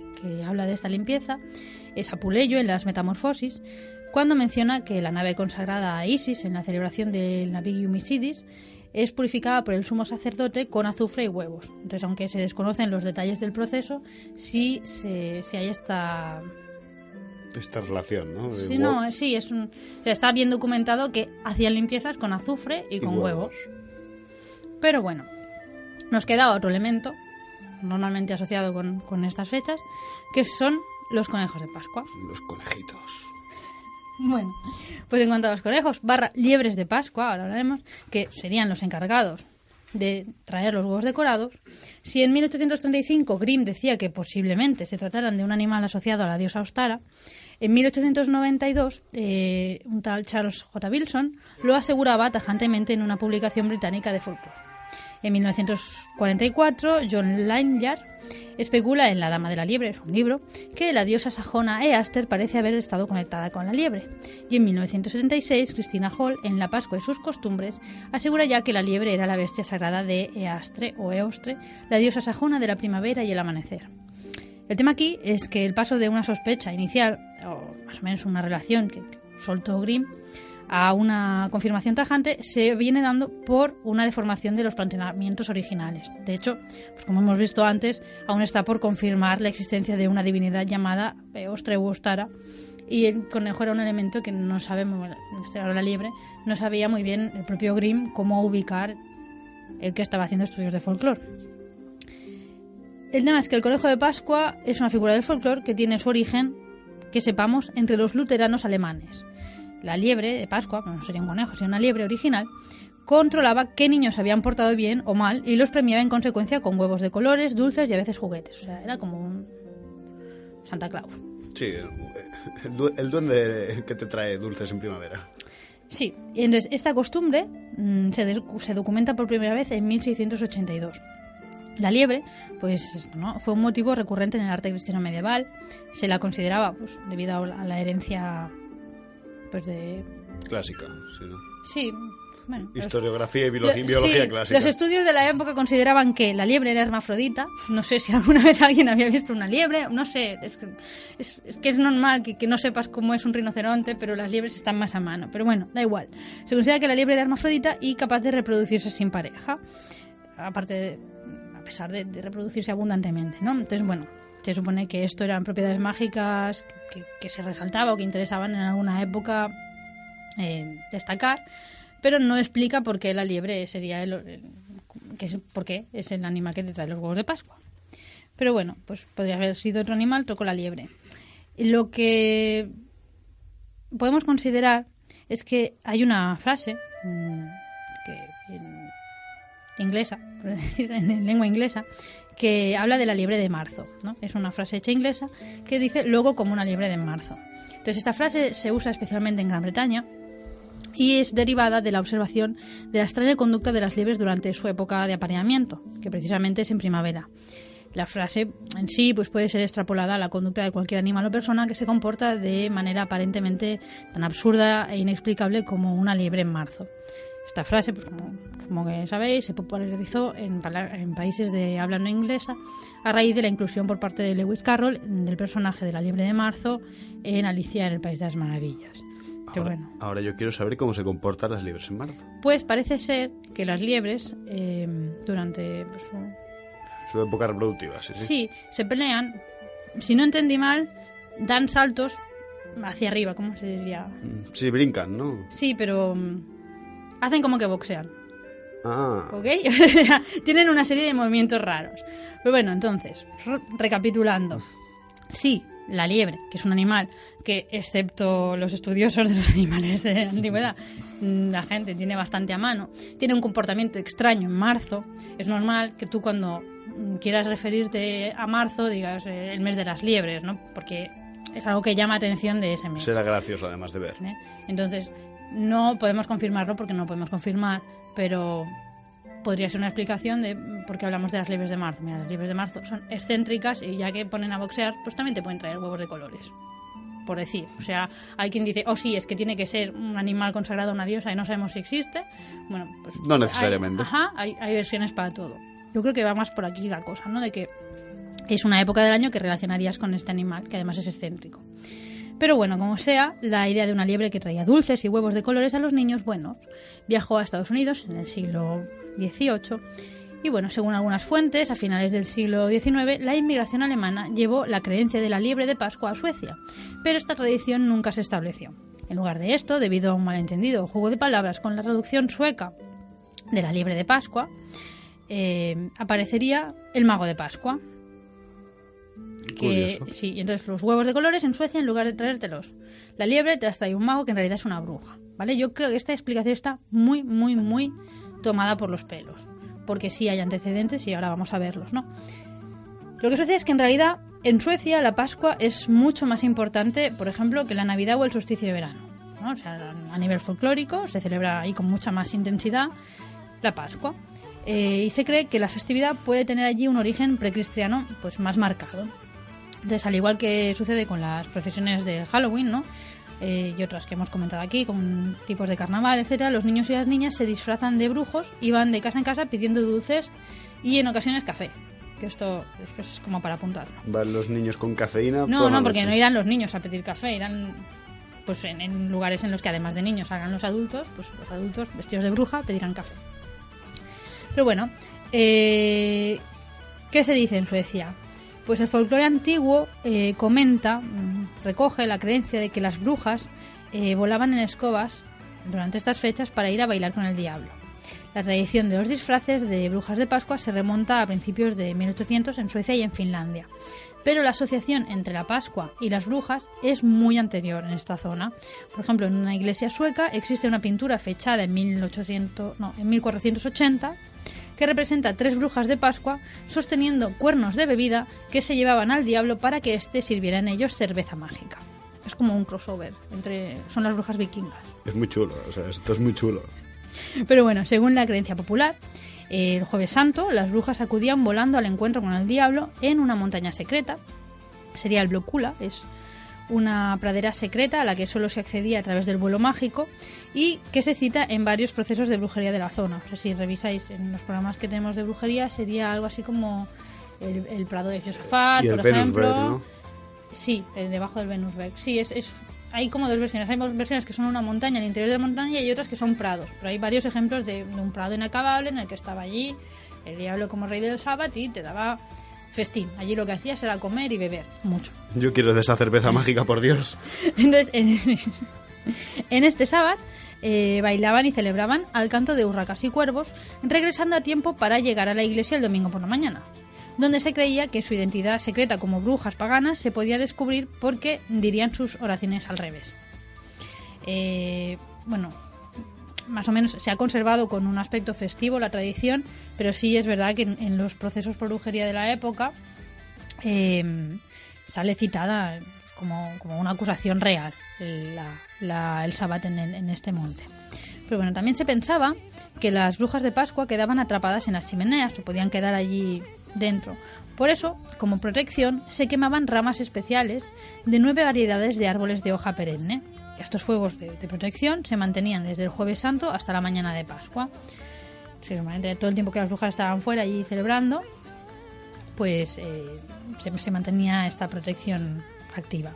habla de esta limpieza es Apuleyo en las Metamorfosis, cuando menciona que la nave consagrada a Isis en la celebración del Navigium Isidis es purificada por el sumo sacerdote con azufre y huevos. Entonces, aunque se desconocen los detalles del proceso, sí hay esta relación, ¿no? Sí, no, sí, está bien documentado que hacían limpiezas con azufre y con huevos. Pero bueno, nos queda otro elemento normalmente asociado con estas fechas, que son los conejos de Pascua. Los conejitos. Bueno, pues en cuanto a los conejos liebres de Pascua, ahora hablaremos, que serían los encargados de traer los huevos decorados, si en 1835 Grimm decía que posiblemente se trataran de un animal asociado a la diosa Ostara, en 1892 un tal Charles J. Wilson lo aseguraba tajantemente en una publicación británica de folclore. En 1944, John Lanyard especula en La Dama de la Liebre, es un libro, que la diosa sajona Easter parece haber estado conectada con la liebre. Y en 1976, Christina Hall, en La Pascua y sus costumbres, asegura ya que la liebre era la bestia sagrada de Eastre o Eostre, la diosa sajona de la primavera y el amanecer. El tema aquí es que el paso de una sospecha inicial, o más o menos una relación que soltó Grimm, a una confirmación tajante se viene dando por una deformación de los planteamientos originales. De hecho, pues como hemos visto antes, aún está por confirmar la existencia de una divinidad llamada Ostre u Ostara, y el conejo era un elemento que no sabemos, la liebre, no sabía muy bien el propio Grimm cómo ubicar el que estaba haciendo estudios de folclore. El tema es que el conejo de Pascua es una figura del folclore que tiene su origen, que sepamos, entre los luteranos alemanes. La liebre de Pascua, bueno, no sería un conejo, sería una liebre original, controlaba qué niños se habían portado bien o mal y los premiaba en consecuencia con huevos de colores, dulces y a veces juguetes. O sea, era como un Santa Claus. Sí, el duende que te trae dulces en primavera. Sí, y entonces esta costumbre se documenta por primera vez en 1682. La liebre, pues esto, ¿no?, fue un motivo recurrente en el arte cristiano medieval. Se la consideraba, pues, debido a la herencia, pues, de... Clásica, sí, ¿no? Sí, bueno... Historiografía y biología sí, clásica. Los estudios de la época consideraban que la liebre era hermafrodita. No sé si alguna vez alguien había visto una liebre, no sé. Es que es normal que no sepas cómo es un rinoceronte, pero las liebres están más a mano. Pero bueno, da igual. Se considera que la liebre era hermafrodita y capaz de reproducirse sin pareja. Aparte, a pesar de reproducirse abundantemente, ¿no? Entonces, bueno, se supone que esto eran propiedades mágicas que se resaltaba o que interesaban en alguna época destacar, pero no explica por qué la liebre sería por qué es el animal que te trae los huevos de Pascua. Pero bueno, pues podría haber sido otro animal, tocó la liebre. Lo que podemos considerar es que hay una frase inglesa, por decir, en lengua inglesa, que habla de la liebre de marzo, ¿no? Es una frase hecha inglesa que dice luego como una liebre de marzo. Entonces esta frase se usa especialmente en Gran Bretaña y es derivada de la observación de la extraña conducta de las liebres durante su época de apareamiento, que precisamente es en primavera. La frase en sí, pues, puede ser extrapolada a la conducta de cualquier animal o persona que se comporta de manera aparentemente tan absurda e inexplicable como una liebre en marzo. Esta frase, pues como que sabéis, se popularizó en países de habla no inglesa a raíz de la inclusión por parte de Lewis Carroll del personaje de la liebre de marzo en Alicia en el País de las Maravillas. Ahora yo quiero saber cómo se comportan las liebres en marzo. Pues parece ser que las liebres durante su época reproductiva, sí, se pelean. Si no entendí mal, dan saltos hacia arriba, ¿cómo se diría? Sí, brincan, ¿no? Sí, pero hacen como que boxean. Ah. ¿Ok? O sea, tienen una serie de movimientos raros. Pero bueno, entonces, recapitulando. Sí, la liebre, que es un animal que, excepto los estudiosos de los animales de antigüedad, la gente tiene bastante a mano, tiene un comportamiento extraño en marzo. Es normal que tú, cuando quieras referirte a marzo, digas el mes de las liebres, ¿no? Porque es algo que llama atención de ese mes. Será gracioso, además de ver. Entonces, no podemos confirmarlo porque no podemos confirmar, pero podría ser una explicación de por qué hablamos de las liebres de marzo. Mira, las liebres de marzo son excéntricas y ya que ponen a boxear, pues también te pueden traer huevos de colores, por decir. O sea, hay quien dice, sí, es que tiene que ser un animal consagrado a una diosa y no sabemos si existe. Bueno, pues no necesariamente. Hay versiones para todo. Yo creo que va más por aquí la cosa, ¿no? De que es una época del año que relacionarías con este animal, que además es excéntrico. Pero bueno, como sea, la idea de una liebre que traía dulces y huevos de colores a los niños, bueno, viajó a Estados Unidos en el siglo XVIII y bueno, según algunas fuentes, a finales del siglo XIX, la inmigración alemana llevó la creencia de la liebre de Pascua a Suecia, pero esta tradición nunca se estableció. En lugar de esto, debido a un malentendido o juego de palabras con la traducción sueca de la liebre de Pascua, aparecería el mago de Pascua. Sí, y entonces los huevos de colores en Suecia, en lugar de traértelos la liebre, te las trae un mago que en realidad es una bruja, ¿vale? Yo creo que esta explicación está muy, muy, muy tomada por los pelos, porque sí hay antecedentes y ahora vamos a verlos, ¿no? Lo que sucede es que en realidad en Suecia la Pascua es mucho más importante, por ejemplo, que la Navidad o el solsticio de verano, ¿no? O sea, a nivel folclórico se celebra ahí con mucha más intensidad la Pascua. Y se cree que la festividad puede tener allí un origen precristiano, pues, más marcado. Entonces, al igual que sucede con las procesiones de Halloween, ¿no? Y otras que hemos comentado aquí, con tipos de carnaval, etcétera, los niños y las niñas se disfrazan de brujos y van de casa en casa pidiendo dulces y en ocasiones café. Que esto es como para apuntarlo. ¿Van los niños con cafeína? No, porque no irán los niños a pedir café, irán pues en lugares en los que además de niños hagan los adultos, pues los adultos vestidos de bruja pedirán café. Pero bueno, ¿qué se dice en Suecia? Pues el folclore antiguo recoge la creencia de que las brujas volaban en escobas durante estas fechas para ir a bailar con el diablo. La tradición de los disfraces de brujas de Pascua se remonta a principios de 1800 en Suecia y en Finlandia. Pero la asociación entre la Pascua y las brujas es muy anterior en esta zona. Por ejemplo, en una iglesia sueca existe una pintura fechada en 1480 que representa 3 brujas de Pascua sosteniendo cuernos de bebida que se llevaban al diablo para que éste sirviera en ellos cerveza mágica. Es como un crossover son las brujas vikingas. Es muy chulo, o sea, esto es muy chulo. Pero bueno, según la creencia popular, el Jueves Santo las brujas acudían volando al encuentro con el diablo en una montaña secreta. Sería el Blókula, es una pradera secreta a la que solo se accedía a través del vuelo mágico y que se cita en varios procesos de brujería de la zona. O sea, si revisáis en los programas que tenemos de brujería, sería algo así como el Prado de Josafat, por ejemplo. Venusberg, ¿no? Sí, debajo del Venusberg. Sí, hay como 2 versiones. Hay versiones que son una montaña, el interior de la montaña, y hay otras que son prados. Pero hay varios ejemplos de un prado inacabable en el que estaba allí el diablo como rey del sábado y te daba festín. Allí lo que hacías era comer y beber mucho. Yo quiero de esa cerveza mágica, por Dios. Entonces, en este sábado bailaban y celebraban al canto de urracas y cuervos, regresando a tiempo para llegar a la iglesia el domingo por la mañana, donde se creía que su identidad secreta como brujas paganas se podía descubrir porque dirían sus oraciones al revés. Bueno, más o menos se ha conservado con un aspecto festivo la tradición, pero sí es verdad que en los procesos por brujería de la época sale citada como una acusación real el sábado en este monte. Pero bueno, también se pensaba que las brujas de Pascua quedaban atrapadas en las chimeneas o podían quedar allí dentro. Por eso, como protección, se quemaban ramas especiales de 9 variedades de árboles de hoja perenne. Y estos fuegos de protección se mantenían desde el Jueves Santo hasta la mañana de Pascua. Sí, todo el tiempo que las brujas estaban fuera allí celebrando, pues se mantenía esta protección activa.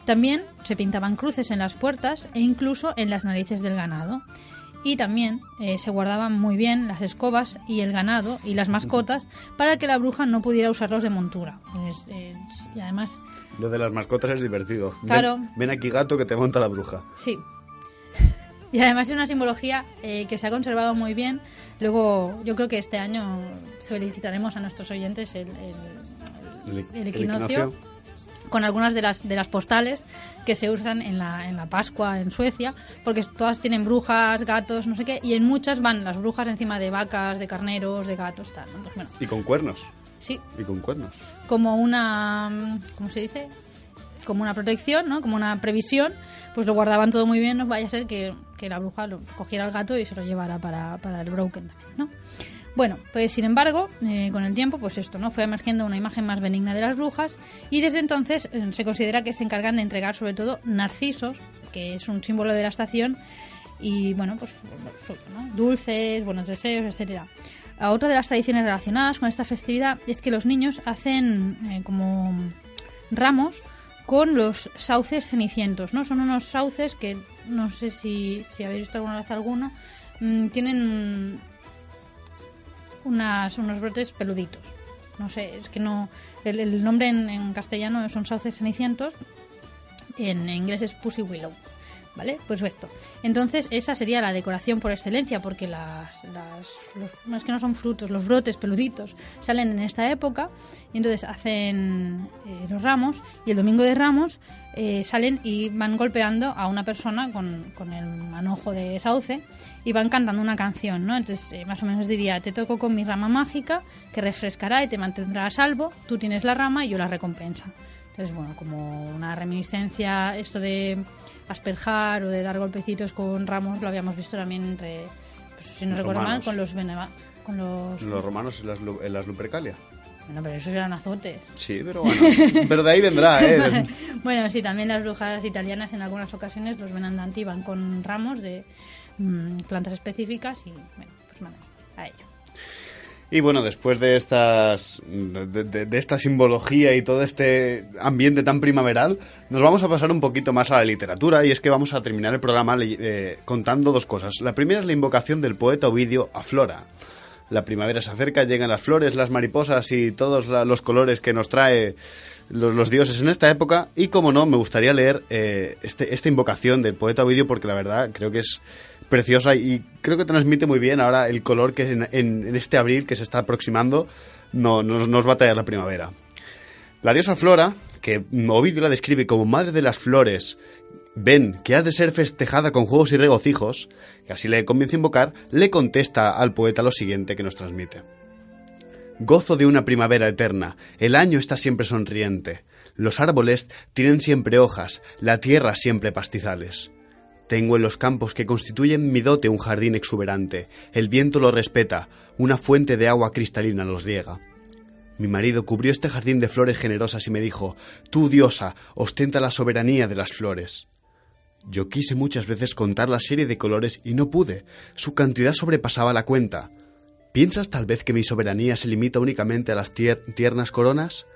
También se pintaban cruces en las puertas e incluso en las narices del ganado. Y también se guardaban muy bien las escobas y el ganado y las mascotas para que la bruja no pudiera usarlos de montura. Y además... Lo de las mascotas es divertido. Claro. Ven aquí, gato, que te monta la bruja. Sí. Y además es una simbología que se ha conservado muy bien. Luego, yo creo que este año felicitaremos a nuestros oyentes el equinoccio con algunas de las postales que se usan en la Pascua en Suecia, porque todas tienen brujas, gatos, no sé qué, y en muchas van las brujas encima de vacas, de carneros, de gatos, tal, ¿no? Pues bueno. Y con cuernos. Sí. Y con cuernos. Como una... ¿Cómo se dice? Como una protección, ¿no? Como una previsión, pues lo guardaban todo muy bien, no vaya a ser que la bruja lo cogiera al gato y se lo llevara para el Broken también, ¿no? Bueno, pues sin embargo, con el tiempo, pues esto, ¿no? Fue emergiendo una imagen más benigna de las brujas y desde entonces se considera que se encargan de entregar sobre todo narcisos, que es un símbolo de la estación, y bueno, pues ¿no? Dulces, buenos deseos, etcétera. Otra de las tradiciones relacionadas con esta festividad es que los niños hacen como ramos con los sauces cenicientos, ¿no? Son unos sauces que no sé si habéis visto alguna vez alguno, tienen unos brotes peluditos. No sé, es que no... El nombre en castellano son sauces cenicientos, en inglés es pussy willow, ¿vale? Pues esto. Entonces esa sería la decoración por excelencia, porque es que no son frutos, los brotes peluditos salen en esta época, y entonces hacen los ramos, y el domingo de Ramos salen y van golpeando a una persona con el manojo de sauce y van cantando una canción, ¿no? Entonces más o menos diría: te toco con mi rama mágica que refrescará y te mantendrá a salvo, tú tienes la rama y yo la recompensa. Entonces, bueno, como una reminiscencia, esto de asperjar o de dar golpecitos con ramos lo habíamos visto también entre, pues, si no recuerdo mal, con los romanos en las Lupercalia. Bueno, pero esos eran azotes. Sí, pero bueno, pero de ahí vendrá, ¿eh? Bueno, sí, también las brujas italianas en algunas ocasiones, los venandanti van con ramos de plantas específicas y, bueno, pues nada, a ello. Y bueno, después de esta simbología y todo este ambiente tan primaveral, nos vamos a pasar un poquito más a la literatura, y es que vamos a terminar el programa contando 2 cosas. La primera es la invocación del poeta Ovidio a Flora. La primavera se acerca, llegan las flores, las mariposas y todos los colores que nos trae los dioses en esta época, y como no, me gustaría leer esta invocación del poeta Ovidio, porque la verdad creo que es preciosa y creo que transmite muy bien ahora el color que en este abril que se está aproximando nos va a traer la primavera. La diosa Flora, que Ovidio la describe como madre de las flores, ven que has de ser festejada con juegos y regocijos, que así le comienza a invocar, le contesta al poeta lo siguiente que nos transmite. Gozo de una primavera eterna, el año está siempre sonriente, los árboles tienen siempre hojas, la tierra siempre pastizales. Tengo en los campos que constituyen mi dote un jardín exuberante, el viento lo respeta, una fuente de agua cristalina los riega. Mi marido cubrió este jardín de flores generosas y me dijo, tú, diosa, ostenta la soberanía de las flores. Yo quise muchas veces contar la serie de colores y no pude, su cantidad sobrepasaba la cuenta. ¿Piensas tal vez que mi soberanía se limita únicamente a las tiernas coronas?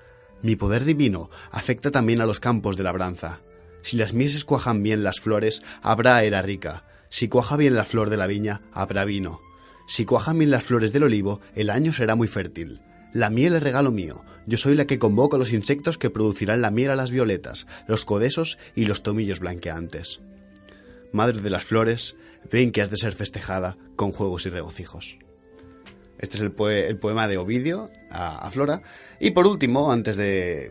Mi poder divino afecta también a los campos de labranza. Si las mieses cuajan bien las flores, habrá era rica. Si cuaja bien la flor de la viña, habrá vino. Si cuajan bien las flores del olivo, el año será muy fértil. La miel es regalo mío. Yo soy la que convoco a los insectos que producirán la miel a las violetas, los codesos y los tomillos blanqueantes. Madre de las flores, ven que has de ser festejada con juegos y regocijos. Este es el poema de Ovidio a Flora. Y por último, antes de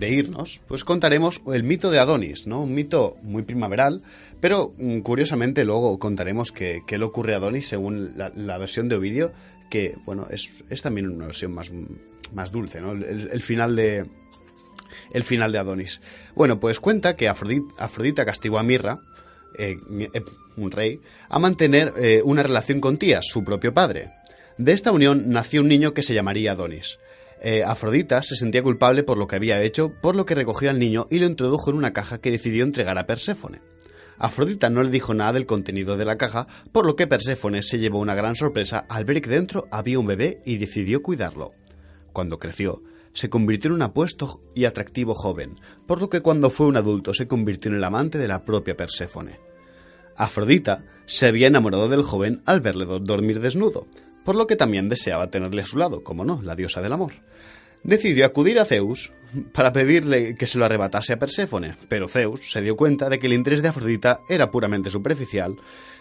irnos, pues contaremos el mito de Adonis, ¿no? Un mito muy primaveral, pero curiosamente luego contaremos qué le ocurre a Adonis según la versión de Ovidio, que bueno, es también una versión más dulce, ¿no? El final de Adonis. Bueno, pues cuenta que Afrodita castigó a Mirra, un rey, a mantener una relación con Tías, su propio padre. De esta unión nació un niño que se llamaría Adonis. Afrodita se sentía culpable por lo que había hecho, por lo que recogió al niño y lo introdujo en una caja que decidió entregar a Perséfone. Afrodita no le dijo nada del contenido de la caja, por lo que Perséfone se llevó una gran sorpresa al ver que dentro había un bebé y decidió cuidarlo. Cuando creció, se convirtió en un apuesto y atractivo joven, por lo que cuando fue un adulto se convirtió en el amante de la propia Perséfone. Afrodita se había enamorado del joven al verle dormir desnudo, por lo que también deseaba tenerle a su lado, como no, la diosa del amor. Decidió acudir a Zeus para pedirle que se lo arrebatase a Perséfone, pero Zeus se dio cuenta de que el interés de Afrodita era puramente superficial,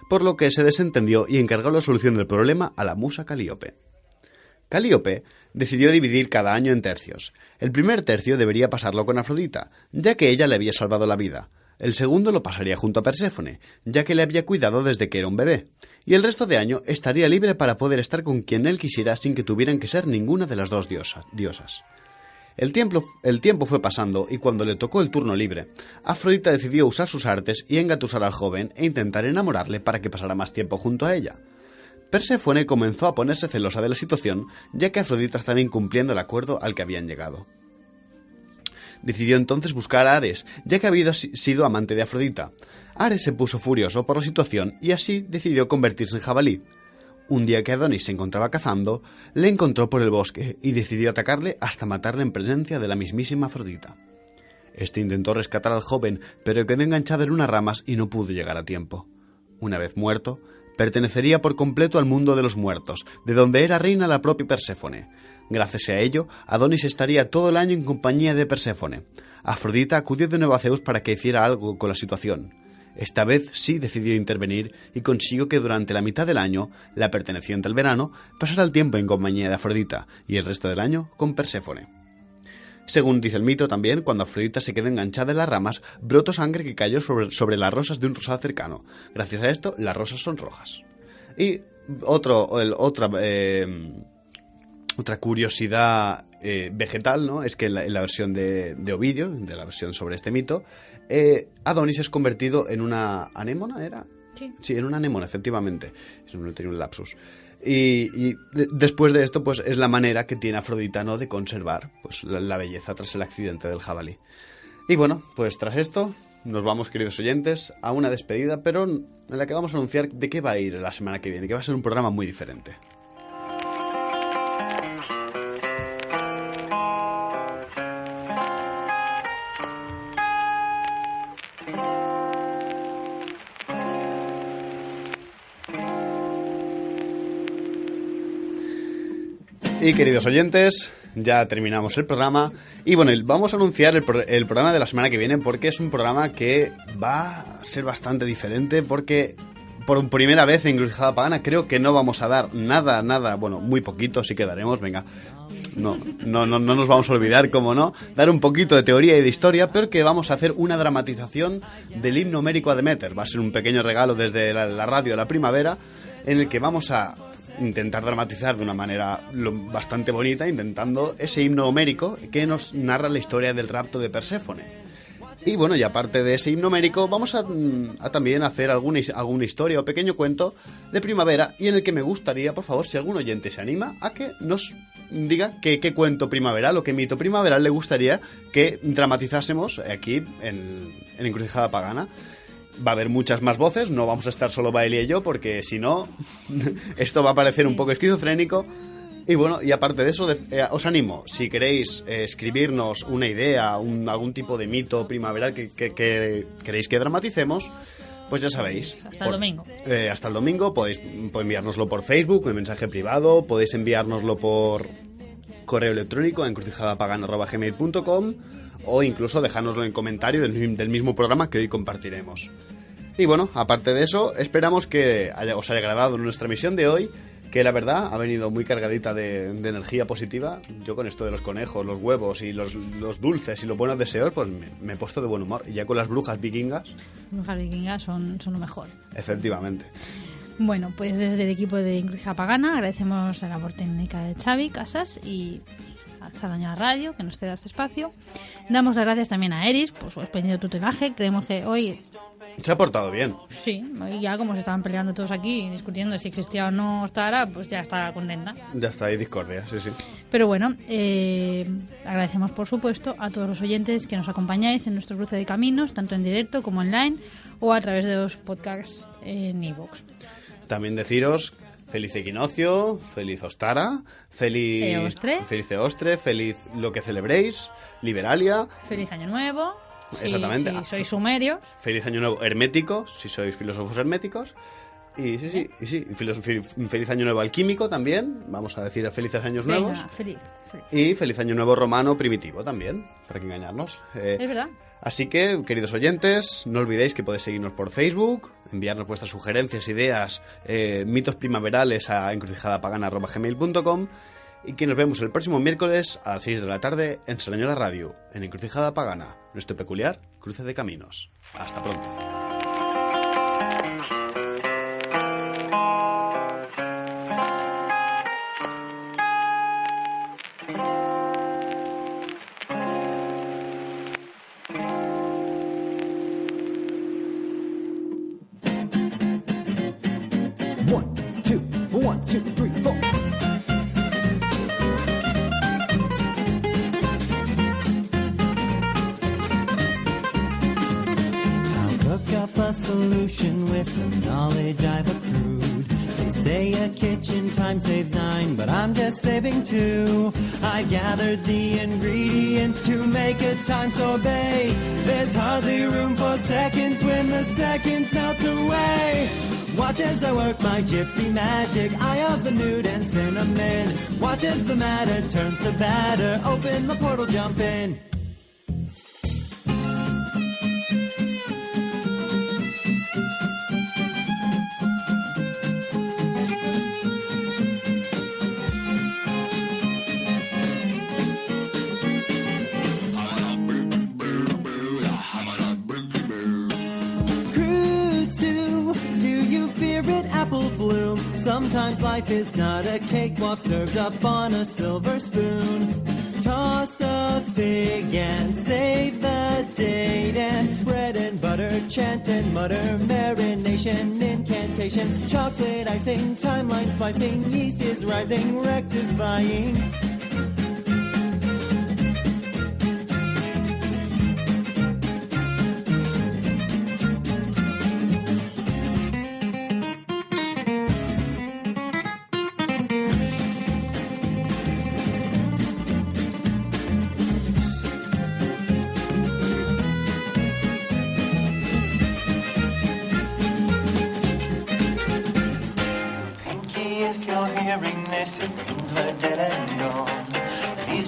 por lo que se desentendió y encargó la solución del problema a la musa Calíope. Calíope decidió dividir cada año en tercios. El primer tercio debería pasarlo con Afrodita, ya que ella le había salvado la vida. El segundo lo pasaría junto a Perséfone, ya que le había cuidado desde que era un bebé. Y el resto de año estaría libre para poder estar con quien él quisiera sin que tuvieran que ser ninguna de las dos diosas. El tiempo fue pasando y cuando le tocó el turno libre, Afrodita decidió usar sus artes y engatusar al joven e intentar enamorarle para que pasara más tiempo junto a ella. Perséfone comenzó a ponerse celosa de la situación, ya que Afrodita estaba incumpliendo el acuerdo al que habían llegado. Decidió entonces buscar a Ares, ya que había sido amante de Afrodita. Ares se puso furioso por la situación y así decidió convertirse en jabalí. Un día que Adonis se encontraba cazando, le encontró por el bosque y decidió atacarle hasta matarle en presencia de la mismísima Afrodita. Este intentó rescatar al joven, pero quedó enganchado en unas ramas y no pudo llegar a tiempo. Una vez muerto, pertenecería por completo al mundo de los muertos, de donde era reina la propia Perséfone. Gracias a ello, Adonis estaría todo el año en compañía de Perséfone. Afrodita acudió de nuevo a Zeus para que hiciera algo con la situación. Esta vez sí decidió intervenir y consiguió que durante la mitad del año, la perteneciente al verano, pasara el tiempo en compañía de Afrodita y el resto del año con Perséfone. Según dice el mito también, cuando Afrodita se quedó enganchada en las ramas, brotó sangre que cayó sobre las rosas de un rosal cercano. Gracias a esto, las rosas son rojas. Y otra curiosidad vegetal, ¿no? Es que en la versión de Ovidio, de la versión sobre este mito, Adonis es convertido en una anémona, ¿era? Sí, en una anémona, efectivamente. No tenía un lapsus. Y después de esto, pues es la manera que tiene Afrodita, ¿no?, de conservar pues la belleza tras el accidente del jabalí. Y bueno, pues tras esto nos vamos, queridos oyentes, a una despedida, pero en la que vamos a anunciar de qué va a ir la semana que viene, que va a ser un programa muy diferente. Y queridos oyentes, ya terminamos el programa y bueno, vamos a anunciar el programa de la semana que viene porque es un programa que va a ser bastante diferente porque por primera vez en Encrucijada Pagana creo que no vamos a dar nada, bueno, muy poquito sí que daremos, venga. No nos vamos a olvidar, como no, dar un poquito de teoría y de historia, pero que vamos a hacer una dramatización del himno homérico a Deméter. Va a ser un pequeño regalo desde la radio de la primavera, en el que vamos a intentar dramatizar de una manera bastante bonita, intentando ese himno homérico que nos narra la historia del rapto de Perséfone. Y bueno, y aparte de ese himno homérico, vamos a también hacer alguna historia o pequeño cuento de primavera, y en el que me gustaría, por favor, si algún oyente se anima, a que nos diga qué cuento primaveral o qué mito primaveral le gustaría que dramatizásemos aquí en Encrucijada Pagana. Va a haber muchas más voces, no vamos a estar solo Bailey y yo, porque si no, esto va a parecer un poco esquizofrénico. Y bueno, y aparte de eso, os animo, si queréis escribirnos una idea, algún tipo de mito primaveral que queréis que dramaticemos, pues ya sabéis. Hasta el domingo. Hasta el domingo, podéis enviárnoslo por Facebook, en mensaje privado, podéis enviárnoslo por correo electrónico a encrucijadapagana@gmail.com, o incluso dejárnoslo en comentario del mismo programa que hoy compartiremos. Y bueno, aparte de eso, esperamos que os haya agradado nuestra emisión de hoy, que la verdad ha venido muy cargadita de energía positiva. Yo con esto de los conejos, los huevos y los dulces y los buenos deseos, pues me he puesto de buen humor. Y ya con las brujas vikingas... Brujas vikingas son lo mejor. Efectivamente. Bueno, pues desde el equipo de Encrucijada Pagana agradecemos la labor técnica de Xavi Casas y a Salaña Radio, que nos ceda este espacio. Damos las gracias también a Eris por su espléndido tutelaje. Creemos que hoy... se ha portado bien. Sí, y ya como se estaban peleando todos aquí, discutiendo si existía o no Ostara, pues ya está contenta. Ya está ahí discordia, sí. Pero bueno, agradecemos por supuesto a todos los oyentes que nos acompañáis en nuestro cruce de caminos, tanto en directo como online, o a través de los podcasts en iVoox. También deciros... feliz equinoccio, feliz Ostara, feliz Eostre, feliz lo que celebréis, Liberalia. Feliz Año Nuevo. Exactamente. Si sois sumerios. Feliz Año Nuevo hermético, si sois filósofos herméticos. Y feliz Año Nuevo alquímico también. Vamos a decir felices años nuevos. Feliz. Y feliz Año Nuevo romano primitivo también, para que engañarnos. Es verdad. Así que, queridos oyentes, no olvidéis que podéis seguirnos por Facebook, enviarnos vuestras sugerencias, ideas, mitos primaverales a encrucijadapagana@gmail.com, y que nos vemos el próximo miércoles a las 6 de la tarde en Salañola Radio, en Encrucijada Pagana, nuestro peculiar cruce de caminos. Hasta pronto. One, two, three, four. I'll cook up a solution with the knowledge I've accrued. They say a kitchen time saves 9, but I'm just saving 2. I've gathered the ingredients to make a time sorbet. There's hardly room for seconds when the seconds melt away. Watch as I work my gypsy magic, eye of the nude and cinnamon. Watch as the matter turns to batter, open the portal, jump in. Sometimes life is not a cakewalk served up on a silver spoon. Toss a fig and save the date, and bread and butter, chant and mutter, marination, incantation, chocolate icing, timeline splicing, yeast is rising, rectifying.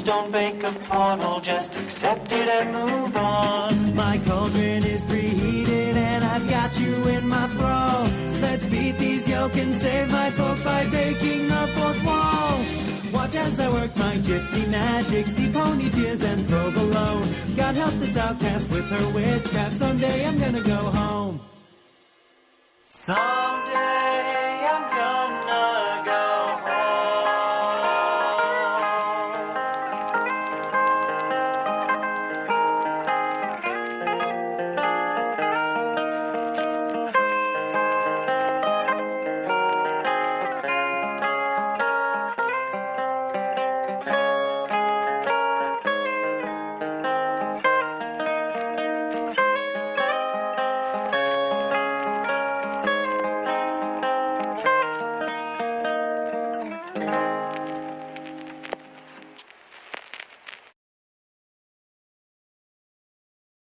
Don't bake a portal, just accept it and move on. My cauldron is preheated and I've got you in my thrall. Let's beat these yoke and save my folk by breaking the fourth wall. Watch as I work my gypsy magic, see pony tears and provolone. God help this outcast with her witchcraft, someday I'm gonna go home. Someday